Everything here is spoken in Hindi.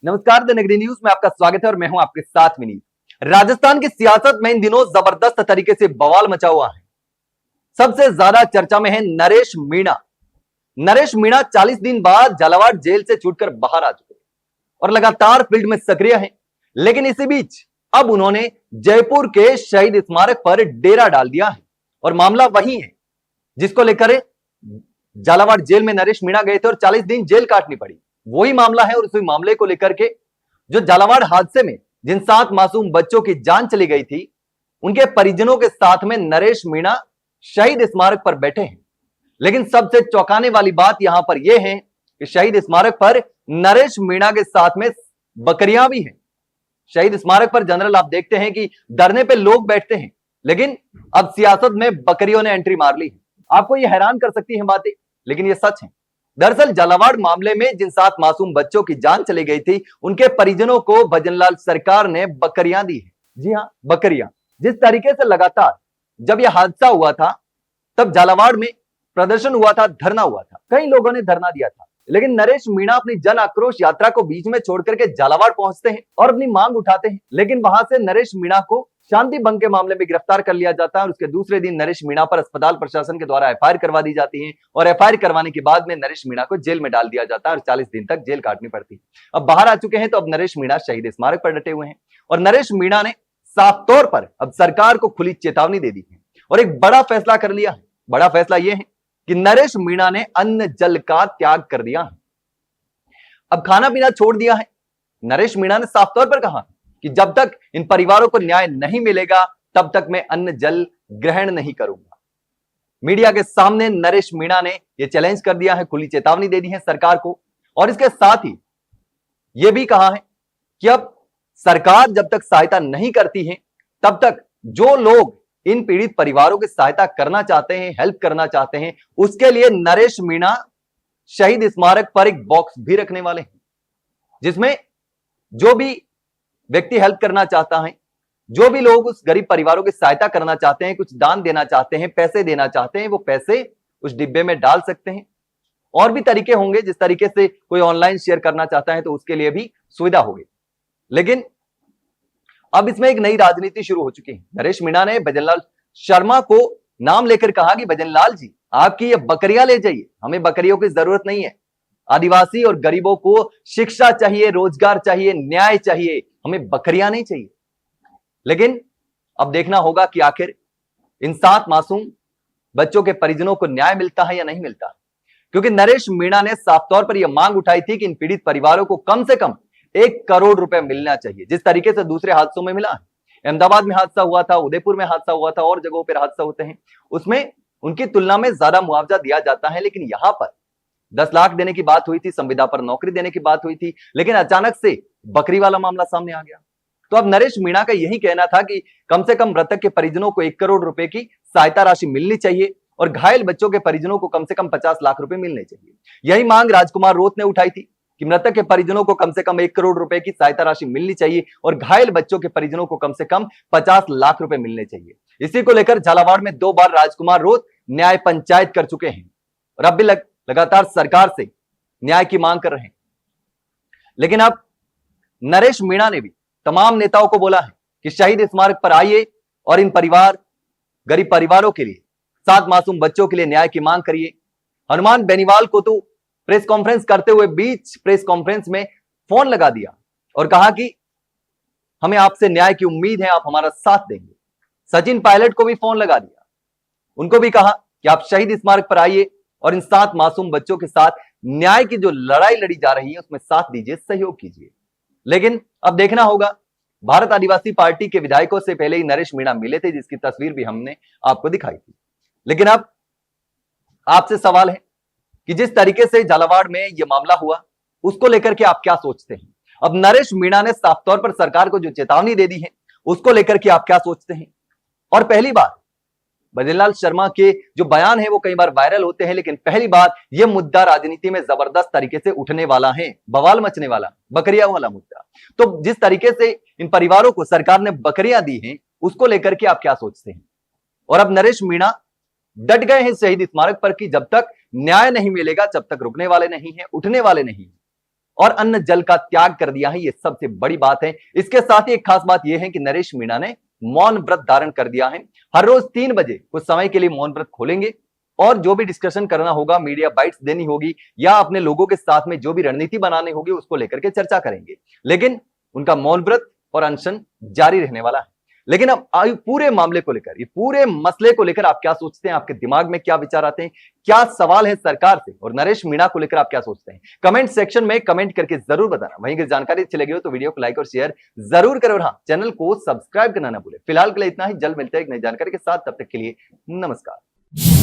नमस्कार, द नगरी न्यूज में आपका स्वागत है और मैं हूं आपके साथ विनीत। राजस्थान की सियासत में इन दिनों जबरदस्त तरीके से बवाल मचा हुआ है। सबसे ज्यादा चर्चा में है नरेश मीणा। नरेश मीणा 40 दिन बाद झालावाड़ जेल से छूटकर बाहर आ चुके हैं और लगातार फील्ड में सक्रिय हैं। लेकिन इसी बीच अब उन्होंने जयपुर के शहीद स्मारक पर डेरा डाल दिया है और मामला वही है जिसको लेकर झालावाड़ जेल में नरेश मीणा गए थे और 40 दिन जेल काटनी पड़ी। वही मामला है और उसी मामले को लेकर के जो झालावाड़ हादसे में जिन 7 मासूम बच्चों की जान चली गई थी, उनके परिजनों के साथ में नरेश मीणा शहीद स्मारक पर बैठे हैं। लेकिन सबसे चौंकाने वाली बात यहां पर यह है कि शहीद स्मारक पर नरेश मीणा के साथ में बकरियां भी हैं। शहीद स्मारक पर जनरल आप देखते हैं कि धरने पे लोग बैठते हैं, लेकिन अब सियासत में बकरियों ने एंट्री मार ली है। आपको यह हैरान कर सकती है बातें, लेकिन यह सच है। दरअसल झालावाड़ मामले में जिन 7 मासूम बच्चों की जान चली गई थी, उनके परिजनों को भजनलाल सरकार ने बकरियां दी है। जी हां, बकरियां। जिस तरीके से लगातार जब यह हादसा हुआ था तब झालावाड़ में प्रदर्शन हुआ था, धरना हुआ था, कई लोगों ने धरना दिया था। लेकिन नरेश मीणा अपनी जन आक्रोश यात्रा को बीच में छोड़ करके झालावाड़ पहुंचते हैं और अपनी मांग उठाते हैं। लेकिन वहां से नरेश मीणा को शांति भंग के मामले में गिरफ्तार कर लिया जाता है और उसके दूसरे दिन नरेश मीणा पर अस्पताल प्रशासन के द्वारा एफआईआर करवा दी जाती है और एफआईआर करवाने के बाद में नरेश मीणा को जेल में डाल दिया जाता है और 40 दिन तक जेल काटनी पड़ती है। अब बाहर आ चुके हैं तो अब नरेश मीणा शहीद स्मारक पर डटे हुए हैं और नरेश मीणा ने साफ तौर पर अब सरकार को खुली चेतावनी दे दी है और एक बड़ा फैसला कर लिया है। बड़ा फैसला यह है कि नरेश मीणा ने अन्न जल का त्याग कर दिया है, अब खाना पीना छोड़ दिया है। नरेश मीणा ने साफ तौर पर कहा कि जब तक इन परिवारों को न्याय नहीं मिलेगा तब तक मैं अन्न जल ग्रहण नहीं करूंगा। मीडिया के सामने नरेश मीणा ने यह चैलेंज कर दिया है, खुली चेतावनी दे दी है सरकार को और इसके साथ ही यह भी कहा है कि अब सरकार जब तक सहायता नहीं करती है तब तक जो लोग इन पीड़ित परिवारों की सहायता करना चाहते हैं, हेल्प करना चाहते हैं, उसके लिए नरेश मीणा शहीद स्मारक पर एक बॉक्स भी रखने वाले हैं जिसमें जो भी व्यक्ति हेल्प करना चाहता है, जो भी लोग उस गरीब परिवारों की सहायता करना चाहते हैं, कुछ दान देना चाहते हैं, पैसे देना चाहते हैं, वो पैसे उस डिब्बे में डाल सकते हैं। और भी तरीके होंगे, जिस तरीके से कोई ऑनलाइन शेयर करना चाहता है तो उसके लिए भी सुविधा होगी। लेकिन अब इसमें एक नई राजनीति शुरू हो चुकी है। नरेश मीणा ने भजनलाल शर्मा को नाम लेकर कहा कि भजनलाल जी, आपकी ये बकरियां ले जाइए, हमें बकरियों की जरूरत नहीं है। आदिवासी और गरीबों को शिक्षा चाहिए, रोजगार चाहिए, न्याय चाहिए, हमें बकरियां नहीं चाहिए। लेकिन अब देखना होगा कि आखिर इन 7 मासूम बच्चों के परिजनों को न्याय मिलता है या नहीं मिलता, क्योंकि नरेश मीणा ने साफ तौर पर यह मांग उठाई थी कि इन पीड़ित परिवारों को कम से कम 1 करोड़ रुपए मिलना चाहिए, जिस तरीके से दूसरे हादसों में मिला है। अहमदाबाद में हादसा हुआ था, उदयपुर में हादसा हुआ था और जगहों पर हादसा होते हैं, उसमें उनकी तुलना में ज्यादा मुआवजा दिया जाता है। लेकिन यहां पर 10 लाख देने की बात हुई थी, संविदा पर नौकरी देने की बात हुई थी, लेकिन अचानक से बकरी वाला मामला सामने आ गया। तो अब नरेश मीणा का यही कहना था कि कम से कम मृतक के परिजनों को 1 करोड़ रुपए की सहायता राशि मिलनी चाहिए और घायल बच्चों के परिजनों को कम से कम 50 लाख रुपए मिलने चाहिए। यही मांग राजकुमार रोत ने उठाई थी कि मृतक के परिजनों को कम से कम 1 करोड़ रुपए की सहायता राशि मिलनी चाहिए और घायल बच्चों के परिजनों को कम से कम 50 लाख रुपए मिलने चाहिए। इसी को लेकर झालावाड़ में 2 बार राजकुमार रोत न्याय पंचायत कर चुके हैं और अब भी लगातार सरकार से न्याय की मांग कर रहे हैं। लेकिन अब नरेश मीणा ने भी तमाम नेताओं को बोला है कि शहीद स्मारक पर आइए और इन गरीब परिवारों के लिए, 7 मासूम बच्चों के लिए न्याय की मांग करिए। हनुमान बेनीवाल को तो प्रेस कॉन्फ्रेंस करते हुए बीच प्रेस कॉन्फ्रेंस में फोन लगा दिया और कहा कि हमें आपसे न्याय की उम्मीद है, आप हमारा साथ देंगे। सचिन पायलट को भी फोन लगा दिया, उनको भी कहा कि आप शहीद स्मारक पर आइए और इन 7 मासूम बच्चों के साथ न्याय की जो लड़ाई लड़ी जा रही है उसमें साथ दीजिए, सहयोग कीजिए। लेकिन अब देखना होगा, भारत आदिवासी पार्टी के विधायकों से पहले ही नरेश मीणा मिले थे, जिसकी तस्वीर भी हमने आपको दिखाई थी। लेकिन अब आपसे सवाल है कि जिस तरीके से झालावाड़ में यह मामला हुआ उसको लेकर के आप क्या सोचते हैं? अब नरेश मीणा ने साफ तौर पर सरकार को जो चेतावनी दे दी है उसको लेकर के आप क्या सोचते हैं? और पहली बार भजनलाल शर्मा के जो बयान है वो कई बार वायरल होते हैं, लेकिन पहली बार यह मुद्दा राजनीति में जबरदस्त तरीके से उठने वाला है, बवाल मचने वाला, बकरियां वाला मुद्दा। तो जिस तरीके से इन परिवारों को सरकार ने बकरियां दी हैं उसको लेकर के आप क्या सोचते हैं? और अब नरेश मीणा डट गए हैं शहीद स्मारक पर कि जब तक न्याय नहीं मिलेगा जब तक रुकने वाले नहीं है, उठने वाले नहीं है। और अन्न जल का त्याग कर दिया है। ये सबसे बड़ी बात है। इसके साथ ही एक खास बात यह है कि नरेश मीणा ने मौन व्रत धारण कर दिया है। हर रोज 3 बजे कुछ समय के लिए मौन व्रत खोलेंगे और जो भी डिस्कशन करना होगा, मीडिया बाइट्स देनी होगी या अपने लोगों के साथ में जो भी रणनीति बनानी होगी उसको लेकर के चर्चा करेंगे। लेकिन उनका मौन व्रत और अनशन जारी रहने वाला है। लेकिन अब पूरे मामले को लेकर, ये पूरे मसले को लेकर आप क्या सोचते हैं? आपके दिमाग में क्या विचार आते हैं? क्या सवाल है सरकार से और नरेश मीणा को लेकर आप क्या सोचते हैं? कमेंट सेक्शन में कमेंट करके जरूर बताना। वहीं की जानकारी अच्छी लगी हो तो वीडियो को लाइक और शेयर जरूर करो और हाँ, चैनल को सब्सक्राइब करना ना भूले। फिलहाल के लिए इतना ही, जल्द मिलते हैं एक नई जानकारी के साथ। तब तक के लिए नमस्कार।